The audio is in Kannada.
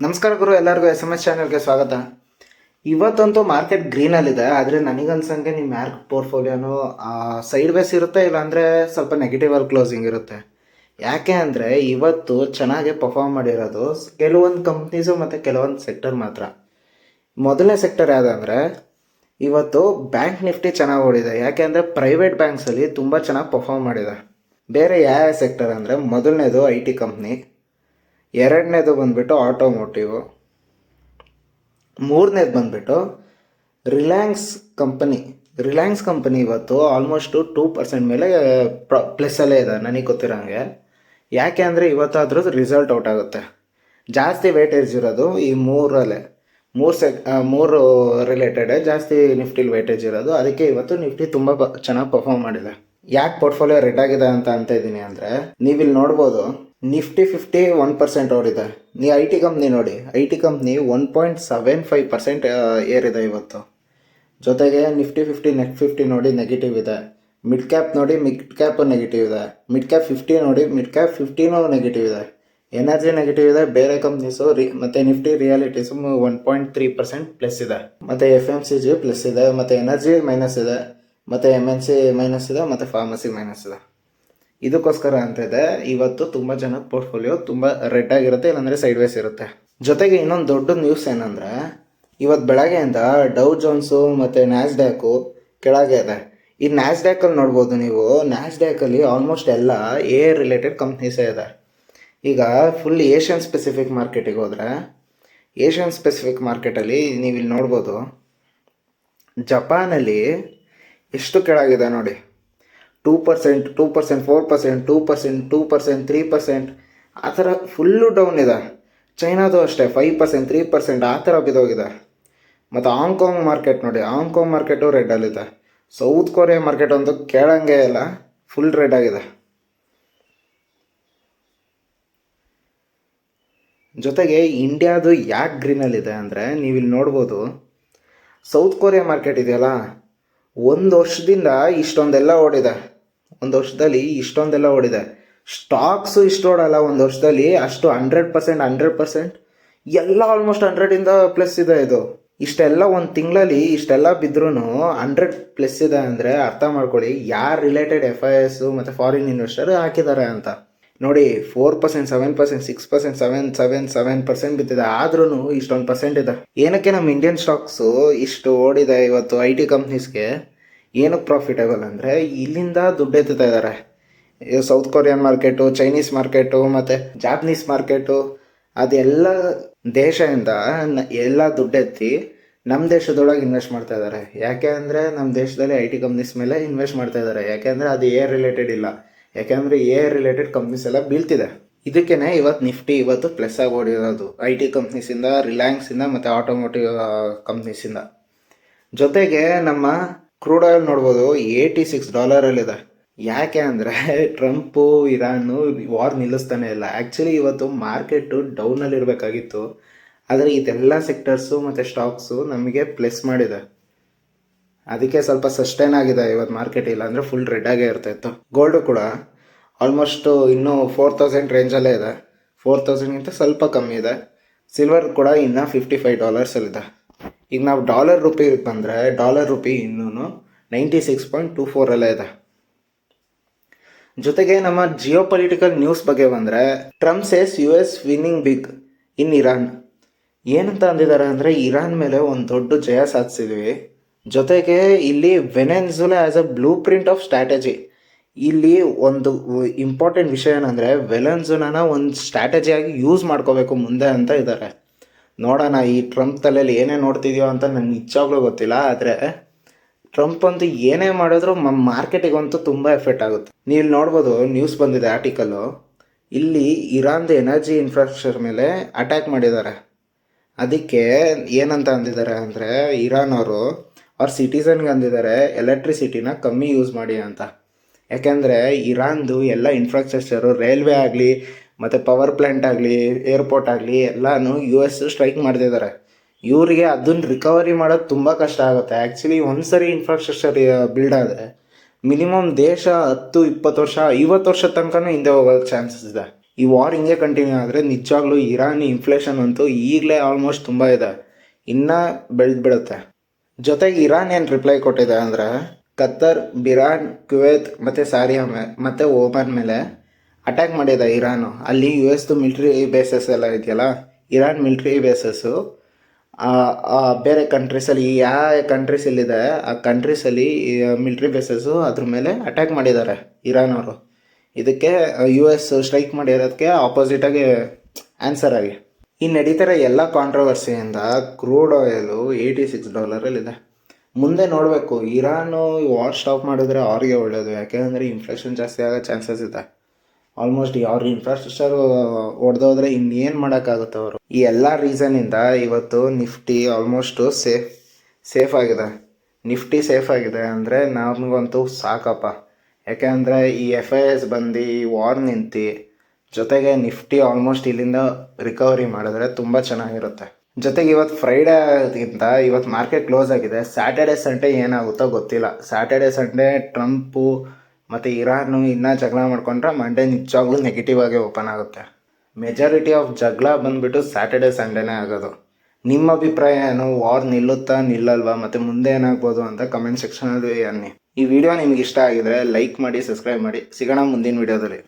ನಮಸ್ಕಾರ ಗುರು, ಎಲ್ಲರಿಗೂ SMS ಚಾನೆಲ್ಗೆ ಸ್ವಾಗತ. ಇವತ್ತಂತೂ ಮಾರ್ಕೆಟ್ ಗ್ರೀನಲ್ಲಿದೆ. ಆದರೆ ನನಗನ್ಸಂಗೆ ನಿಮ್ಮ ಮ್ಯಾರ್ಕ್ ಪೋರ್ಟ್ಫೋಲಿಯೋನು ಸೈಡ್ ವೇಸ್ ಇರುತ್ತೆ, ಇಲ್ಲಾಂದರೆ ಸ್ವಲ್ಪ ನೆಗೆಟಿವ್ ಅಲ್ಲಿ ಕ್ಲೋಸಿಂಗ್ ಇರುತ್ತೆ. ಯಾಕೆ ಅಂದರೆ ಇವತ್ತು ಚೆನ್ನಾಗಿ ಪರ್ಫಾರ್ಮ್ ಮಾಡಿರೋದು ಕೆಲವೊಂದು ಕಂಪ್ನೀಸು ಮತ್ತು ಕೆಲವೊಂದು ಸೆಕ್ಟರ್ ಮಾತ್ರ. ಮೊದಲನೇ ಸೆಕ್ಟರ್ ಯಾವುದಂದರೆ ಇವತ್ತು ಬ್ಯಾಂಕ್ ನಿಫ್ಟಿ ಚೆನ್ನಾಗಿ ಓಡಿದೆ. ಯಾಕೆ ಅಂದರೆ ಪ್ರೈವೇಟ್ ಬ್ಯಾಂಕ್ಸಲ್ಲಿ ತುಂಬ ಚೆನ್ನಾಗಿ ಪರ್ಫಾರ್ಮ್ ಮಾಡಿದೆ. ಬೇರೆ ಯಾವ ಸೆಕ್ಟರ್ ಅಂದರೆ ಮೊದಲನೇದು IT ಕಂಪ್ನಿ, ಎರಡನೇದು ಬಂದುಬಿಟ್ಟು ಆಟೋಮೋಟಿವು, ಮೂರನೇದು ಬಂದುಬಿಟ್ಟು ರಿಲಯನ್ಸ್ ಕಂಪನಿ ಇವತ್ತು ಆಲ್ಮೋಸ್ಟು 2% ಮೇಲೆ ಪ್ಲಸ್ಸಲ್ಲೇ ಇದೆ ನನಗೆ ಗೊತ್ತಿರೋಂಗೆ. ಯಾಕೆ ಅಂದರೆ ಇವತ್ತಾದ್ರೂ ರಿಸಲ್ಟ್ ಔಟ್ ಆಗುತ್ತೆ. ಜಾಸ್ತಿ ವೇಟೇಜ್ ಇರೋದು ಈ ಮೂರಲ್ಲೇ, ಮೂರು ರಿಲೇಟೆಡ್ ಜಾಸ್ತಿ ನಿಫ್ಟಿಲಿ ವೇಟೇಜ್ ಇರೋದು. ಅದಕ್ಕೆ ಇವತ್ತು ನಿಫ್ಟಿ ತುಂಬ ಚೆನ್ನಾಗಿ ಪರ್ಫಾರ್ಮ್ ಮಾಡಿದೆ. ಯಾಕೆ ಪೋರ್ಟ್ಫೋಲಿಯೋ ರೆಡ್ ಆಗಿದೆ ಅಂತ ಇದ್ದೀನಿ ಅಂದರೆ, ನೀವಿಲ್ಲಿ ನೋಡ್ಬೋದು ನಿಫ್ಟಿ 1% ಓಡಿದೆ. ನೀವು IT ಕಂಪ್ನಿ ನೋಡಿ, IT ಕಂಪ್ನಿ 1.75% ಏರಿದೆ ಇವತ್ತು. ಜೊತೆಗೆ ನಿಫ್ಟಿ ನೆಟ್ 50 ನೋಡಿ ನೆಗೆಟಿವ್ ಇದೆ. ಮಿಡ್ ಕ್ಯಾಪ್ ನೋಡಿ, ಮಿಡ್ ಕ್ಯಾಪು ನೆಗೆಟಿವ್ ಇದೆ. ಮಿಡ್ ಕ್ಯಾಪ್ 50 ನೋಡಿ, ಮಿಡ್ ಕ್ಯಾಪ್ 15 ನೆಗೆಟಿವ್ ಇದೆ. ಎನರ್ಜಿ ನೆಗೆಟಿವ್ ಇದೆ. ಬೇರೆ ಕಂಪ್ನೀಸು ಮತ್ತು ನಿಫ್ಟಿ ರಿಯಾಲಿಟೀಸು 1.3% ಪ್ಲಸ್ ಇದೆ. ಮತ್ತು FMCG ಪ್ಲಸ್ ಇದೆ, ಮತ್ತು ಎನರ್ಜಿ ಮೈನಸ್ ಇದೆ, ಮತ್ತು MNC ಮೈನಸ್ ಇದೆ, ಮತ್ತು ಫಾರ್ಮಸಿ ಮೈನಸ್ ಇದೆ. ಇದಕ್ಕೋಸ್ಕರ ಅಂತ ಇದೆ ಇವತ್ತು ತುಂಬ ಜನದ ಪೋರ್ಟ್ಫೋಲಿಯೋ ತುಂಬ ರೆಡ್ ಆಗಿರುತ್ತೆ, ಇಲ್ಲಾಂದರೆ ಸೈಡ್ ವೇಸ್ ಇರುತ್ತೆ. ಜೊತೆಗೆ ಇನ್ನೊಂದು ದೊಡ್ಡ ನ್ಯೂಸ್ ಏನಂದರೆ, ಇವತ್ತು ಬೆಳಗ್ಗೆಯಿಂದ ಡೌ ಜೋನ್ಸು ಮತ್ತು ನ್ಯಾಸ್ಡ್ಯಾಕು ಕೆಳಗೆ ಇದೆ. ಈ ನ್ಯಾಸ್ಡ್ಯಾಕಲ್ಲಿ ನೋಡ್ಬೋದು ನೀವು, ನ್ಯಾಸ್ಡ್ಯಾಕಲ್ಲಿ ಆಲ್ಮೋಸ್ಟ್ ಎಲ್ಲ ರಿಲೇಟೆಡ್ ಕಂಪ್ನೀಸೇ ಇದೆ. ಈಗ ಫುಲ್ ಏಷ್ಯನ್ ಸ್ಪೆಸಿಫಿಕ್ ಮಾರ್ಕೆಟಿಗೆ ಹೋದರೆ, ಏಷ್ಯನ್ ಸ್ಪೆಸಿಫಿಕ್ ಮಾರ್ಕೆಟಲ್ಲಿ ನೀವು ಇಲ್ಲಿ ನೋಡ್ಬೋದು ಜಪಾನಲ್ಲಿ ಎಷ್ಟು ಕೆಳಗಿದೆ ನೋಡಿ. 2%, 4%, 2%, 3% ಆ ಥರ ಫುಲ್ಲು ಡೌನ್ ಇದೆ. ಚೈನಾದು ಅಷ್ಟೇ 5%, 3% ಆ ಥರ ಬಿದ್ದೋಗಿದೆ. ಮತ್ತು ಹಾಂಗ್ಕಾಂಗ್ ಮಾರ್ಕೆಟ್ ನೋಡಿ, ಹಾಂಗ್ಕಾಂಗ್ ಮಾರ್ಕೆಟು ರೆಡ್ಡಲ್ಲಿದೆ. ಸೌತ್ ಕೊರಿಯಾ ಮಾರ್ಕೆಟ್ ಅಂತೂ ಕೇಳಂಗೆ ಇಲ್ಲ, ಫುಲ್ ರೆಡ್ ಆಗಿದೆ. ಜೊತೆಗೆ ಇಂಡಿಯಾದು ಯಾಕೆ ಗ್ರೀನಲ್ಲಿದೆ ಅಂದರೆ, ನೀವಿಲ್ಲಿ ನೋಡ್ಬೋದು ಸೌತ್ ಕೊರಿಯಾ ಮಾರ್ಕೆಟ್ ಇದೆಯಲ್ಲ, ಒಂದು ವರ್ಷದಿಂದ ಇಷ್ಟೊಂದೆಲ್ಲ ಓಡಿದೆ. ಒಂದು ವರ್ಷದಲ್ಲಿ ಇಷ್ಟೊಂದೆಲ್ಲ ಓಡಿದೆ. ಸ್ಟಾಕ್ಸು ಇಷ್ಟು ಓಡಲ್ಲ ಒಂದು ವರ್ಷದಲ್ಲಿ, ಅಷ್ಟು 100% ಎಲ್ಲ ಆಲ್ಮೋಸ್ಟ್ 100ಇಂದ ಪ್ಲಸ್ ಇದೆ. ಇದು ಇಷ್ಟೆಲ್ಲ ಒಂದು ತಿಂಗಳಲ್ಲಿ ಇಷ್ಟೆಲ್ಲ ಬಿದ್ರೂ 100+ ಇದೆ ಅಂದರೆ ಅರ್ಥ ಮಾಡ್ಕೊಳ್ಳಿ ಯಾರು ರಿಲೇಟೆಡ್ FIS ಮತ್ತು ಫಾರಿನ್ ಇನ್ವೆಸ್ಟರ್ ಹಾಕಿದ್ದಾರೆ ಅಂತ. ನೋಡಿ 4%, 7%, 6%, 7% ಬಿದ್ದಿದೆ, ಆದ್ರೂ ಇಷ್ಟೊಂದು ಪರ್ಸೆಂಟ್ ಇದೆ. ಏನಕ್ಕೆ ನಮ್ಮ ಇಂಡಿಯನ್ ಸ್ಟಾಕ್ಸು ಇಷ್ಟು ಓಡಿದೆ ಇವತ್ತು? IT ಕಂಪ್ನೀಸ್ಗೆ ಏನಕ್ಕೆ ಪ್ರಾಫಿಟೇಬಲ್ ಅಂದರೆ ಇಲ್ಲಿಂದ ದುಡ್ಡು ಎತ್ತುತ್ತಾ ಇದ್ದಾರೆ. South Korean market, Chinese market ಮತ್ತು ಜಾಪನೀಸ್ ಮಾರ್ಕೆಟು, ಅದೆಲ್ಲ ದೇಶದಿಂದ ಎಲ್ಲ ದುಡ್ಡೆತ್ತಿ ನಮ್ಮ ದೇಶದೊಳಗೆ ಇನ್ವೆಸ್ಟ್ ಮಾಡ್ತಾ ಇದ್ದಾರೆ. ಯಾಕೆ ಅಂದರೆ ನಮ್ಮ ದೇಶದಲ್ಲಿ IT ಕಂಪ್ನೀಸ್ ಮೇಲೆ ಇನ್ವೆಸ್ಟ್ ಮಾಡ್ತಾ ಇದ್ದಾರೆ. ಯಾಕೆಂದರೆ ಅದು ರಿಲೇಟೆಡ್ ಇಲ್ಲ, ಯಾಕೆಂದರೆ ರಿಲೇಟೆಡ್ ಕಂಪ್ನೀಸ್ ಎಲ್ಲ ಬೀಳ್ತಿದೆ. ಇದಕ್ಕೇ ಇವತ್ತು ನಿಫ್ಟಿ ಇವತ್ತು ಪ್ಲಸ್ ಆಗಿ ಓಡಿರೋದು, IT ಕಂಪ್ನೀಸಿಂದ, ರಿಲಯನ್ಸಿಂದ ಮತ್ತು ಆಟೋಮೋಟಿವ್ ಕಂಪ್ನೀಸಿಂದ. ಜೊತೆಗೆ ನಮ್ಮ ಕ್ರೂಡ್ ಆಯಿಲ್ ನೋಡ್ಬೋದು $86 ಯಾಕೆ ಅಂದರೆ ಟ್ರಂಪು ಇರಾನು ವಾರ್ ನಿಲ್ಲಿಸ್ತಾನೆ ಇಲ್ಲ. ಆ್ಯಕ್ಚುಲಿ ಇವತ್ತು ಮಾರ್ಕೆಟು ಡೌನಲ್ಲಿ ಇರಬೇಕಾಗಿತ್ತು, ಆದರೆ ಇದೆಲ್ಲ ಸೆಕ್ಟರ್ಸು ಮತ್ತು ಸ್ಟಾಕ್ಸು ನಮಗೆ ಪ್ಲಸ್ ಮಾಡಿದೆ. ಅದಕ್ಕೆ ಸ್ವಲ್ಪ ಸಸ್ಟೈನ್ ಆಗಿದೆ ಇವತ್ತು ಮಾರ್ಕೆಟ್. ಇಲ್ಲ ಅಂದರೆ ಫುಲ್ ರೆಡ್ ಆಗೇ ಇರ್ತಾಯಿತ್ತು. ಗೋಲ್ಡು ಕೂಡ ಆಲ್ಮೋಸ್ಟು ಇನ್ನೂ 4000 ರೇಂಜಲ್ಲೇ ಇದೆ, 4000ಗಿಂತ ಸ್ವಲ್ಪ ಕಮ್ಮಿ ಇದೆ. ಸಿಲ್ವರ್ ಕೂಡ ಇನ್ನೂ $55 ಈಗ ನಾವು ಡಾಲರ್ ರುಪಿಗೆ ಬಂದರೆ, ಡಾಲರ್ ರುಪಿ ಇನ್ನೂ 96.24 ಇದೆ. ಜೊತೆಗೆ ನಮ್ಮ ಜಿಯೋ ಪೊಲಿಟಿಕಲ್ ನ್ಯೂಸ್ ಬಗ್ಗೆ ಬಂದರೆ, Trump says US winning big in Iran. ಏನಂತ ಅಂದಿದ್ದಾರೆ ಅಂದರೆ, ಇರಾನ್ ಮೇಲೆ ಒಂದು ದೊಡ್ಡ ಜಯ ಸಾಧಿಸಿದ್ವಿ. ಜೊತೆಗೆ ಇಲ್ಲಿ Venezuela as a blueprint of strategy. ಇಲ್ಲಿ ಒಂದು ಇಂಪಾರ್ಟೆಂಟ್ ವಿಷಯ ಏನಂದರೆ, ವೆನೆನ್ಜುಲಾನ ಒಂದು ಸ್ಟ್ರಾಟಜಿಯಾಗಿ ಯೂಸ್ ಮಾಡ್ಕೋಬೇಕು ಮುಂದೆ ಅಂತ ಇದ್ದಾರೆ. ನೋಡೋಣ ಈ ಟ್ರಂಪ್ ತಲೆಯಲ್ಲಿ ಏನೇ ನೋಡ್ತಿದ್ಯೋ ಅಂತ ನನಗೆ ನಿಜವಾಗ್ಲೂ ಗೊತ್ತಿಲ್ಲ. ಆದರೆ ಟ್ರಂಪ್ ಅಂತೂ ಏನೇ ಮಾಡಿದ್ರು ಮಾರ್ಕೆಟಿಗಂತೂ ತುಂಬ ಎಫೆಕ್ಟ್ ಆಗುತ್ತೆ. ನೀವು ನೋಡ್ಬೋದು, ನ್ಯೂಸ್ ಬಂದಿದೆ ಆರ್ಟಿಕಲ್ಲು, ಇಲ್ಲಿ ಇರಾನ್ದು ಎನರ್ಜಿ ಇನ್ಫ್ರಾಸ್ಟ್ರಕ್ಚರ್ ಮೇಲೆ ಅಟ್ಯಾಕ್ ಮಾಡಿದ್ದಾರೆ. ಅದಕ್ಕೆ ಏನಂತ ಅಂದಿದ್ದಾರೆ ಅಂದರೆ, ಇರಾನ್ ಅವರು ಅವ್ರ ಸಿಟಿಸನ್ಗೆ ಅಂದಿದ್ದಾರೆ ಎಲೆಕ್ಟ್ರಿಸಿಟಿನ ಕಮ್ಮಿ ಯೂಸ್ ಮಾಡಿ ಅಂತ. ಯಾಕೆಂದರೆ ಇರಾನ್ದು ಎಲ್ಲ ಇನ್ಫ್ರಾಸ್ಟ್ರಕ್ಚರು, ರೈಲ್ವೆ ಆಗಲಿ ಮತ್ತು ಪವರ್ ಪ್ಲ್ಯಾಂಟ್ ಆಗಲಿ, ಏರ್ಪೋರ್ಟ್ ಆಗಲಿ ಎಲ್ಲನೂ US ಸ್ಟ್ರೈಕ್ ಮಾಡ್ತಿದ್ದಾರೆ. ಇವರಿಗೆ ಅದನ್ನು ರಿಕವರಿ ಮಾಡೋದು ತುಂಬ ಕಷ್ಟ ಆಗುತ್ತೆ. ಆ್ಯಕ್ಚುಲಿ ಒಂದು ಸರಿ ಇನ್ಫ್ರಾಸ್ಟ್ರಕ್ಚರ್ ಬಿಲ್ಡ್ ಆದರೆ ಮಿನಿಮಮ್ ದೇಶ 10-20 ವರ್ಷ 50 ವರ್ಷ ತನಕನೂ ಹಿಂದೆ ಹೋಗೋ ಚಾನ್ಸಸ್ ಇದೆ. ಈ ವಾರ್ ಹಿಂಗೆ ಕಂಟಿನ್ಯೂ ಆದರೆ ನಿಜವಾಗ್ಲೂ ಇರಾನ್ ಇನ್ಫ್ಲೇಷನ್ ಅಂತೂ ಈಗಲೇ ಆಲ್ಮೋಸ್ಟ್ ತುಂಬ ಇದೆ, ಇನ್ನೂ ಬೆಳೆದು ಬಿಡುತ್ತೆ. ಜೊತೆಗೆ ಇರಾನ್ ಏನು ರಿಪ್ಲೈ ಕೊಟ್ಟಿದೆ ಅಂದರೆ ಕತ್ತರ್, ಬಿರಾನ್, ಕುವೈತ್ ಮತ್ತು ಸಾರಿಯಾ ಮತ್ತು ಓಮನ್ ಮೇಲೆ ಅಟ್ಯಾಕ್ ಮಾಡಿದೆ ಇರಾನು. ಅಲ್ಲಿ ಯು ಎಸ್ದು ಮಿಲ್ಟ್ರಿ ಬೇಸಸ್ ಎಲ್ಲ ಇದೆಯಲ್ಲ, ಇರಾನ್ ಮಿಲ್ಟ್ರಿ ಬೇಸಸ್ಸು ಬೇರೆ ಕಂಟ್ರೀಸಲ್ಲಿ ಯಾವ ಕಂಟ್ರೀಸಲ್ಲಿದೆ ಆ ಕಂಟ್ರೀಸಲ್ಲಿ ಮಿಲ್ಟ್ರಿ ಬೇಸಸ್ಸು ಅದ್ರ ಮೇಲೆ ಅಟ್ಯಾಕ್ ಮಾಡಿದ್ದಾರೆ ಇರಾನ್ ಅವರು. ಇದಕ್ಕೆ ಯು ಎಸ್ ಸ್ಟ್ರೈಕ್ ಮಾಡಿರೋದಕ್ಕೆ ಆಪೋಸಿಟಾಗಿ ಆನ್ಸರ್ ಆಗಿ ಈ ನಡೀತಿರೋ ಎಲ್ಲ ಕಾಂಟ್ರವರ್ಸಿಯಿಂದ ಕ್ರೂಡ್ ಆಯಿಲು $86 ಮುಂದೆ ನೋಡಬೇಕು. ಇರಾನು ವಾರ್ ಸ್ಟಾಪ್ ಮಾಡಿದ್ರೆ ಅವ್ರಿಗೆ ಒಳ್ಳೆಯದು, ಯಾಕೆಂದರೆ ಇನ್ಫ್ಲೇಷನ್ ಜಾಸ್ತಿ ಆಗೋ ಚಾನ್ಸಸ್ ಇದೆ. ಆಲ್ಮೋಸ್ಟ್ ಅವ್ರ ಇನ್ಫ್ರಾಸ್ಟ್ರಕ್ಚರ್ ಹೊಡೆದೋದ್ರೆ ಇನ್ನೇನು ಮಾಡೋಕ್ಕಾಗುತ್ತೆ ಅವರು. ಈ ಎಲ್ಲ ರೀಸನ್ನಿಂದ ಇವತ್ತು ನಿಫ್ಟಿ ಆಲ್ಮೋಸ್ಟು ಸೇಫ್ ಆಗಿದೆ. ನಿಫ್ಟಿ ಸೇಫ್ ಆಗಿದೆ ಅಂದರೆ ನಮಗಂತೂ ಸಾಕಪ್ಪ. ಯಾಕೆಂದರೆ ಈ FIS ಬಂದು ಈ ವಾರ್ ನಿಂತು ಜೊತೆಗೆ ನಿಫ್ಟಿ ಆಲ್ಮೋಸ್ಟ್ ಇಲ್ಲಿಂದ ರಿಕವರಿ ಮಾಡಿದ್ರೆ ತುಂಬ ಚೆನ್ನಾಗಿರುತ್ತೆ. ಜೊತೆಗೆ ಇವತ್ತು ಫ್ರೈಡೇ ಆಗೋದ್ಕಿಂತ ಇವತ್ತು ಮಾರ್ಕೆಟ್ ಕ್ಲೋಸ್ ಆಗಿದೆ. ಸ್ಯಾಟರ್ಡೆ ಸಂಡೇ ಏನಾಗುತ್ತೋ ಗೊತ್ತಿಲ್ಲ. ಸ್ಯಾಟರ್ಡೆ ಸಂಡೇ ಟ್ರಂಪು ಮತ್ತು ಇರಾನು ಇನ್ನೂ ಜಗಳ ಮಾಡ್ಕೊಂಡ್ರೆ ಮಂಡೇ ನಿಜವಾಗ್ಲೂ ನೆಗೆಟಿವ್ ಆಗಿ ಓಪನ್ ಆಗುತ್ತೆ. ಮೆಜಾರಿಟಿ ಆಫ್ ಜಗಳ ಬಂದುಬಿಟ್ಟು ಸ್ಯಾಟರ್ಡೆ ಸಂಡೇನೇ ಆಗೋದು. ನಿಮ್ಮ ಅಭಿಪ್ರಾಯ ಏನು? ವಾರ್ ನಿಲ್ಲುತ್ತಾ ನಿಲ್ಲಲ್ವಾ ಮತ್ತು ಮುಂದೆ ಏನಾಗ್ಬೋದು ಅಂತ ಕಮೆಂಟ್ ಸೆಕ್ಷನಲ್ಲಿ ಅನ್ನಿ. ಈ ವಿಡಿಯೋ ನಿಮ್ಗೆ ಇಷ್ಟ ಆಗಿದರೆ ಲೈಕ್ ಮಾಡಿ, ಸಬ್ಸ್ಕ್ರೈಬ್ ಮಾಡಿ. ಸಿಗೋಣ ಮುಂದಿನ ವಿಡಿಯೋದಲ್ಲಿ.